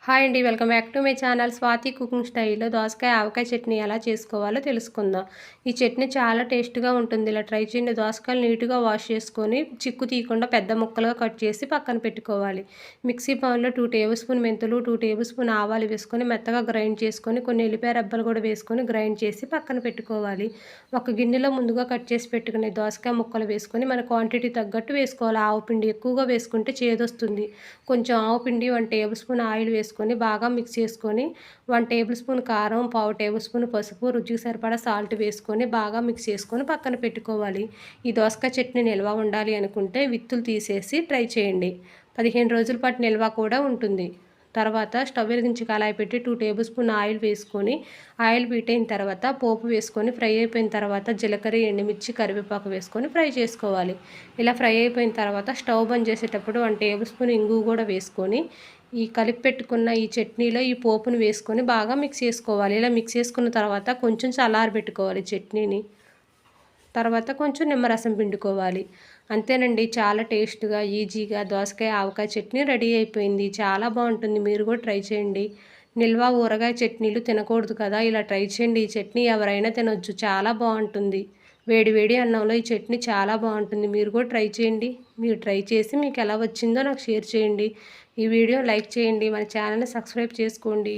Hi అండి, welcome back to my channel Swathi cooking స్టైల్లో దోసకాయ ఆవకాయ చట్నీ ఎలా చేసుకోవాలో తెలుసుకుందాం. ఈ చట్నీ చాలా టేస్ట్గా ఉంటుంది. ఇలా ట్రై చేయండి. దోసకాయలు నీట్గా వాష్ చేసుకొని చిక్కు తీయకుండా పెద్ద ముక్కలుగా కట్ చేసి పక్కన పెట్టుకోవాలి. మిక్సీ బౌల్లో 2 టేబుల్ స్పూన్ మెంతులు, 2 టేబుల్ స్పూన్ ఆవాలు వేసుకొని మెత్తగా గ్రైండ్ చేసుకొని కొన్ని ఎల్లిపాయ రెబ్బలు కూడా వేసుకొని గ్రైండ్ చేసి పక్కన పెట్టుకోవాలి. ఒక గిన్నెలో ముందుగా కట్ చేసి పెట్టుకునే దోసకాయ ముక్కలు వేసుకొని మన క్వాంటిటీ తగ్గట్టు వేసుకోవాలి. ఆవు పిండి ఎక్కువగా వేసుకుంటే చేదొస్తుంది. కొంచెం ఆవు పిండి 1 టేబుల్ స్పూన్ ఆయిల్ వేసుకొని బాగా మిక్స్ చేసుకొని 1 టేబుల్ స్పూన్ కారం, పావు టేబుల్ స్పూన్ పసుపు, రుచికి సరిపడా సాల్ట్ వేసుకొని బాగా మిక్స్ చేసుకొని పక్కన పెట్టుకోవాలి. ఈ దోసకాయ చట్నీ నిల్వ ఉండాలి అనుకుంటే విత్తులు తీసేసి ట్రై చేయండి. 15 రోజుల పాటు నిల్వ కూడా ఉంటుంది. తర్వాత స్టవ్ వెలిగించి కళాయి పెట్టి 2 టేబుల్ స్పూన్ ఆయిల్ వేసుకొని ఆయిల్ హీట్ అయిన తర్వాత పోపు వేసుకొని ఫ్రై అయిపోయిన తర్వాత జీలకర్ర, ఎండుమిర్చి, కరివేపాకు వేసుకొని ఫ్రై చేసుకోవాలి. ఇలా ఫ్రై అయిపోయిన తర్వాత స్టవ్ బంద్ చేసేటప్పుడు 1 టేబుల్ స్పూన్ ఇంగువ కూడా వేసుకొని ఈ కలిపి పెట్టుకున్న ఈ చట్నీలో ఈ పోపును వేసుకొని బాగా మిక్స్ చేసుకోవాలి. ఇలా మిక్స్ చేసుకున్న తర్వాత కొంచెం చల్లారబెట్టుకోవాలి చట్నీని. తర్వాత కొంచెం నిమ్మరసం పిండుకోవాలి. అంతేనండి, చాలా టేస్ట్గా ఈజీగా దోసకాయ ఆవకాయ చట్నీ రెడీ అయిపోయింది. చాలా బాగుంటుంది. మీరు కూడా ట్రై చేయండి. నిల్వ ఊరగాయ చట్నీలు తినకూడదు కదా, ఇలా ట్రై చేయండి. ఈ చట్నీ ఎవరైనా తినొచ్చు, చాలా బాగుంటుంది. వేడి వేడి అన్నంలో ఈ చట్నీ చాలా బాగుంటుంది. మీరు కూడా ట్రై చేయండి. మీరు ట్రై చేసి మీకు ఎలా వచ్చిందో నాకు షేర్ చేయండి. ఈ వీడియో లైక్ చేయండి. మన ఛానల్ని సబ్స్క్రైబ్ చేసుకోండి.